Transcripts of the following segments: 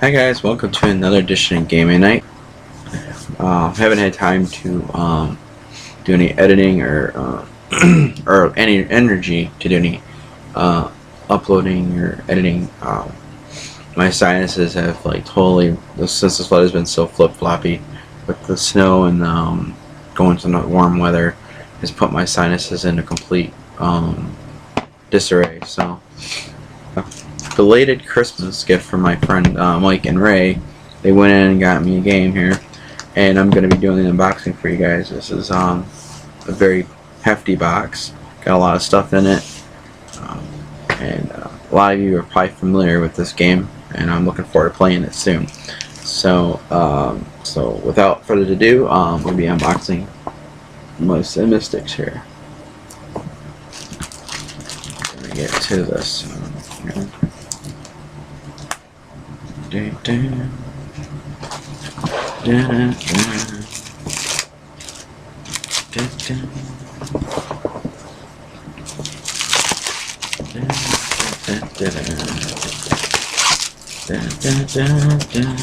Hi guys, welcome to another edition of Gaming Night. Haven't had time to do any editing or or any energy to do any uploading or editing. My sinuses have like totally, since this weather's been so flip-floppy with the snow and going to warm weather, has put my sinuses into complete disarray. So belated Christmas gift from my friend Mike and Ray. They went in and got me a game here, and I'm going to be doing the unboxing for you guys. This is a very hefty box, got a lot of stuff in it, and a lot of you are probably familiar with this game, and I'm looking forward to playing it soon. So without further ado, we'll be unboxing my Mystics here. Let me get to this. Dun, dun. Dun, dun, dun. Dun, dun. Dun, dun, dun, dun, dun, dun.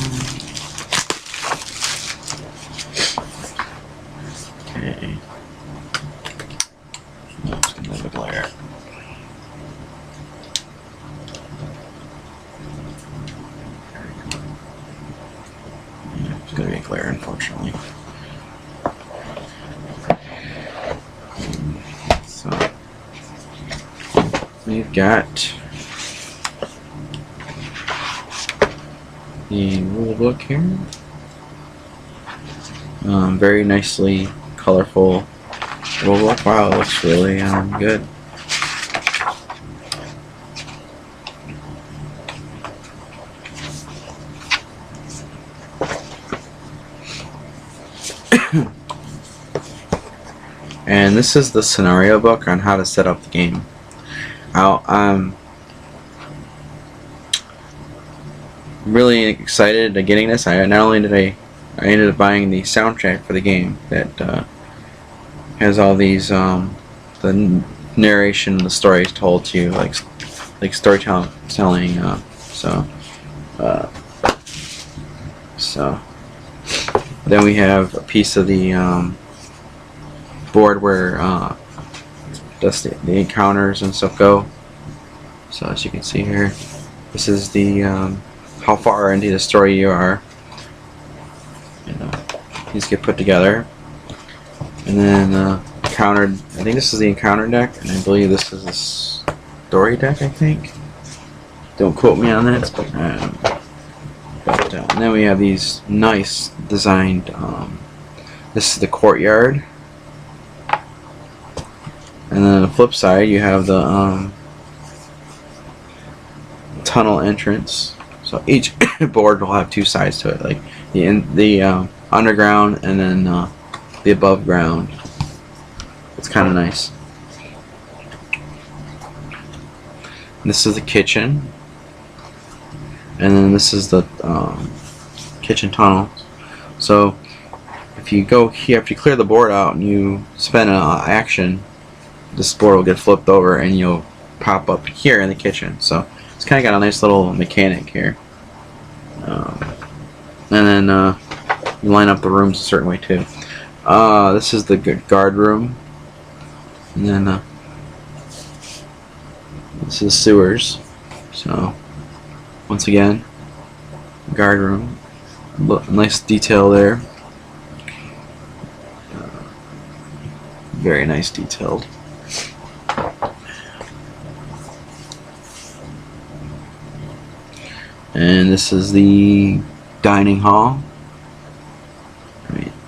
Okay. Let's get another glare. It's going to be a glare, unfortunately. So we've got the rule book here. Very nicely colorful rule book. Wow, it looks really good. And this is the scenario book on how to set up the game. I'm really excited to getting this. I ended up buying the soundtrack for the game that has all these the narration, the stories told to you, like storytelling. So then we have a piece of the board where just the encounters and stuff go. So as you can see here, this is the how far into the story you are. These get put together, and then I think this is the encounter deck, and I believe this is the story deck. I think. Don't quote me on that. But and then we have these nice designed. This is the courtyard. And then on the flip side, you have the tunnel entrance. So each board will have two sides to it, like the underground and then the above ground. It's kind of nice. And this is the kitchen, and then this is the kitchen tunnel. So if you go here, if you clear the board out and you spend an action, this board will get flipped over and you'll pop up here in the kitchen. So it's kind of got a nice little mechanic here. And then you line up the rooms a certain way too. This is the guard room. And then this is sewers. So once again, guard room. Nice detail there. Very nice detailed. And this is the dining hall.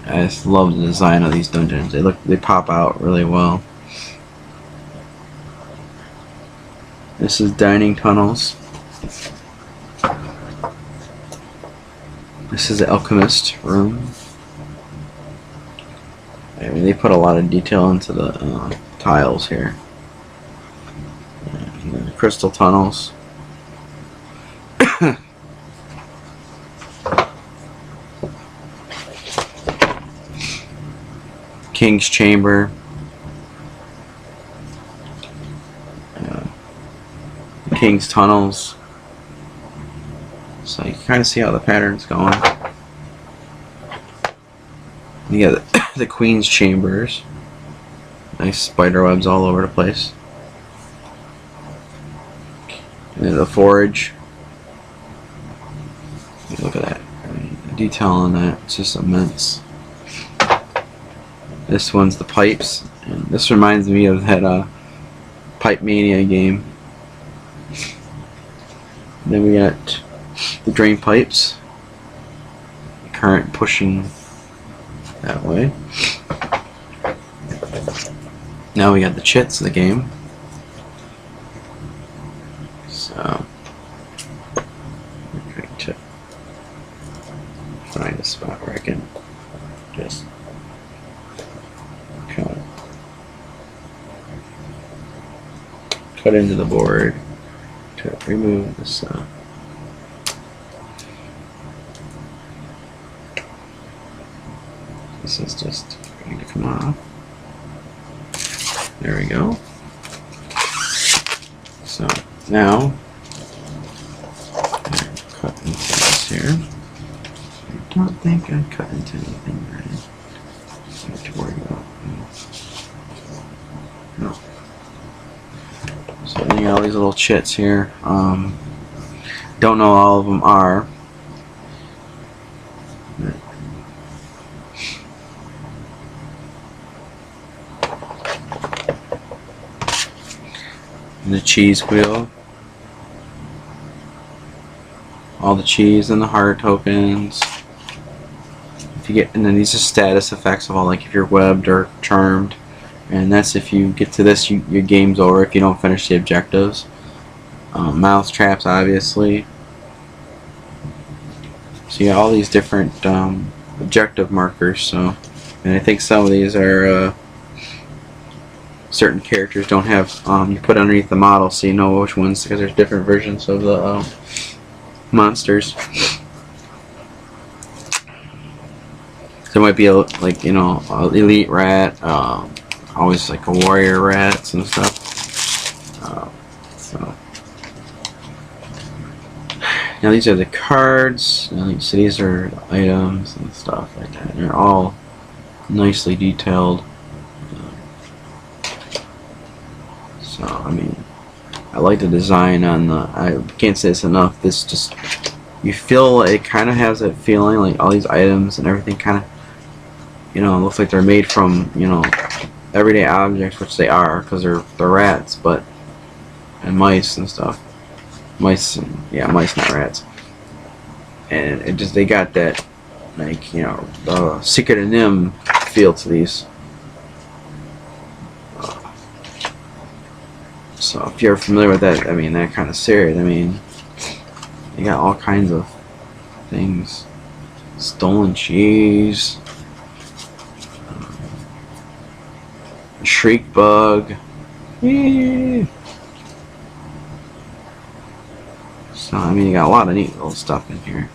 I just love the design of these dungeons. They pop out really well. This is dining tunnels. This is the alchemist room. I mean, they put a lot of detail into the tiles here. And the crystal tunnels. King's Chamber. King's Tunnels. So you can kind of see how the pattern's going. You got the Queen's Chambers. Nice spider webs all over the place. And the forage. Look at that. I mean, the detail on that, it's just immense. This one's the pipes. And this reminds me of that Pipe Mania game. And then we got the drain pipes. Current pushing that way. Now we got the chits of the game. So I'm trying to find a spot where I can just cut into the board to remove this. This is just going to come off. There we go. So now cut into this here. I don't think I cut into anything right. I have to worry about. No. So then you got all these little chits here. Don't know all of them are. And the cheese wheel. All the cheese and the heart tokens. If you get, and then these are status effects of all, like if you're webbed or charmed. And that's if you get to this, your game's over if you don't finish the objectives. Mouse traps, obviously. So you got all these different objective markers. So, and I think some of these are certain characters don't have. You put underneath the model so you know which ones, because there's different versions of the monsters. So it might be a, like, you know, elite rat. Always like a warrior rats and stuff. So now these are the cards. So these are the items and stuff like that. They're all nicely detailed. So I mean, I like the design on the. I can't say this enough. This just, you feel it kind of has that feeling, like all these items and everything kind of, you know, looks like they're made from, you know, everyday objects, which they are, because they're rats, but, and mice and stuff. Mice, and, yeah, mice, not rats. And it just, they got that, like, you know, the Secret of Nim feel to these. So if you're familiar with that, I mean, that kind of series, I mean, you got all kinds of things. Stolen cheese. Shriek bug. Yeah. So I mean, you got a lot of neat little stuff in here.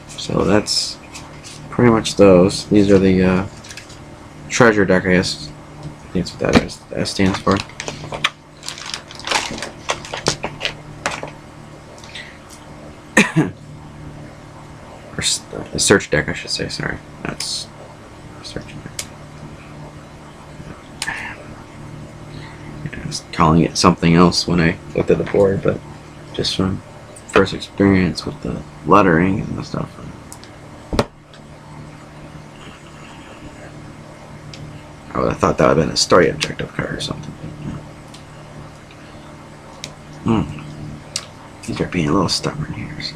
So that's pretty much those. These are the treasure deck, I guess. I think that's what that is. That stands for. Or search deck, I should say. Sorry, that's search deck. I was calling it something else when I looked at the board, but just from first experience with the lettering and the stuff. I would have thought that would have been a story objective card or something. These are being a little stubborn here, so.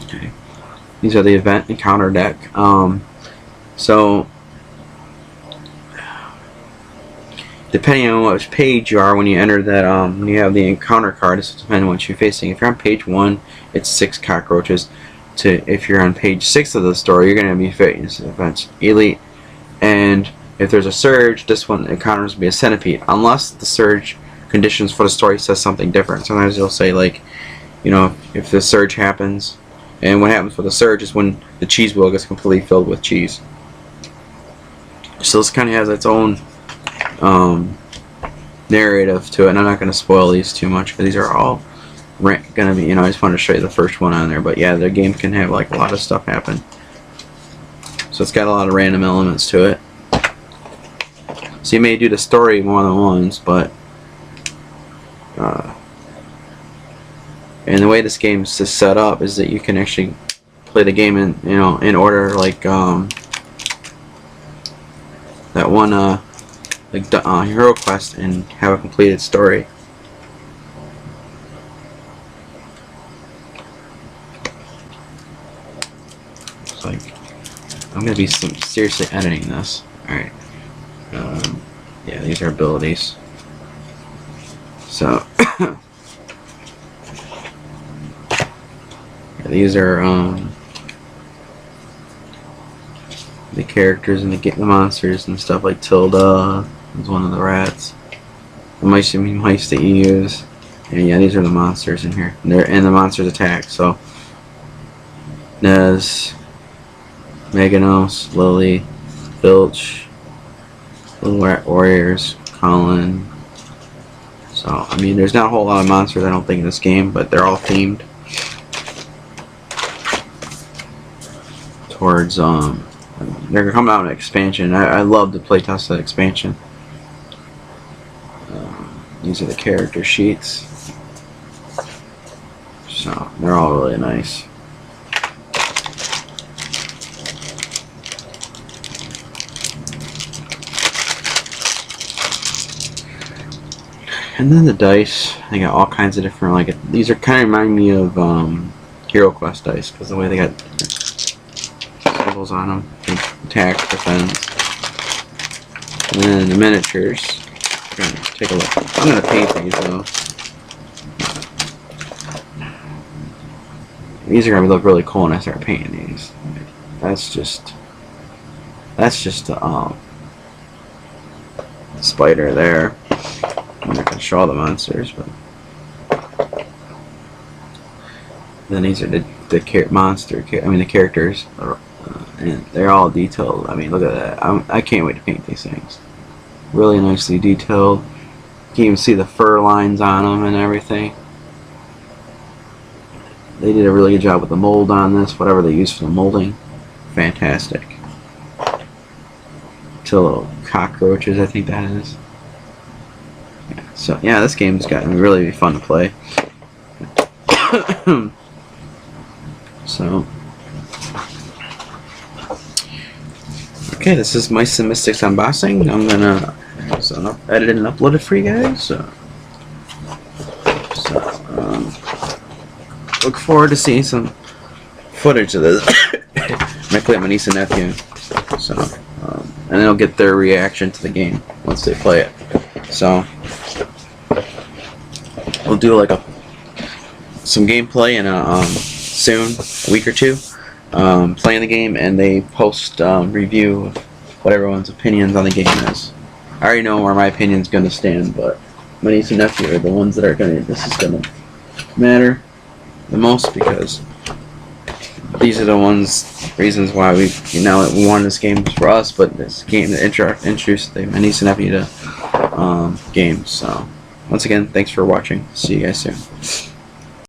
Okay. These are the event encounter deck. So depending on which page you are when you enter that, when you have the encounter card, this will depend on what you're facing. If you're on page 1, it's 6 cockroaches. If you're on page 6 of the story, you're going to be facing events elite. And if there's a surge, this one encounters will be a centipede, unless the surge conditions for the story says something different. Sometimes it'll say like, you know, if the surge happens, and what happens with the surge is when the cheese wheel gets completely filled with cheese. So this kind of has its own narrative to it, and I'm not going to spoil these too much because these are all going to be, you know, I just wanted to show you the first one on there. But yeah, the game can have like a lot of stuff happen. So it's got a lot of random elements to it. So you may do the story more than once, but and the way this game is set up is that you can actually play the game in, you know, in order, like that one like hero quest, and have a completed story. It's like I'm gonna be seriously editing this. All right. Yeah, these are abilities. So yeah, these are the characters and the monsters and stuff. Like Tilda is one of the rats. The mice that you use. And yeah, these are the monsters in here. And the monsters attack. So Nez, Meganos, Lily, Filch, Little Rat Warriors, Colin. So I mean, there's not a whole lot of monsters I don't think in this game, but they're all themed towards they're coming out with an expansion. I love to play test that expansion. These are the character sheets. So they're all really nice. And then the dice, they got all kinds of different, like, these are kind of remind me of Hero Quest dice, because the way they got symbols on them, attack, defense. And then the miniatures, we're going to take a look. I'm going to paint these though. These are going to look really cool when I start painting these. That's just the spider there. I'm not going to show all the monsters, but then these are the characters, and they're all detailed. I mean, look at that. I can't wait to paint these things. Really nicely detailed. You can even see the fur lines on them and everything. They did a really good job with the mold on this. Whatever they used for the molding, fantastic. Two little cockroaches, I think that is. So yeah, this game's gotten really fun to play. So okay, this is Mice and Mystics unboxing. I'm gonna edit it and upload it for you guys. So look forward to seeing some footage of this. I might play it with my niece and nephew. So and they'll get their reaction to the game once they play it. So we'll do like some gameplay in a soon, a week or two, playing the game, and they post review of what everyone's opinions on the game is. I already know where my opinion's gonna stand, but my niece and nephew are the ones that are this is gonna matter the most, because these are the reasons why we won this game for us, but this game that introduced my niece and nephew to games. So once again, thanks for watching. See you guys soon.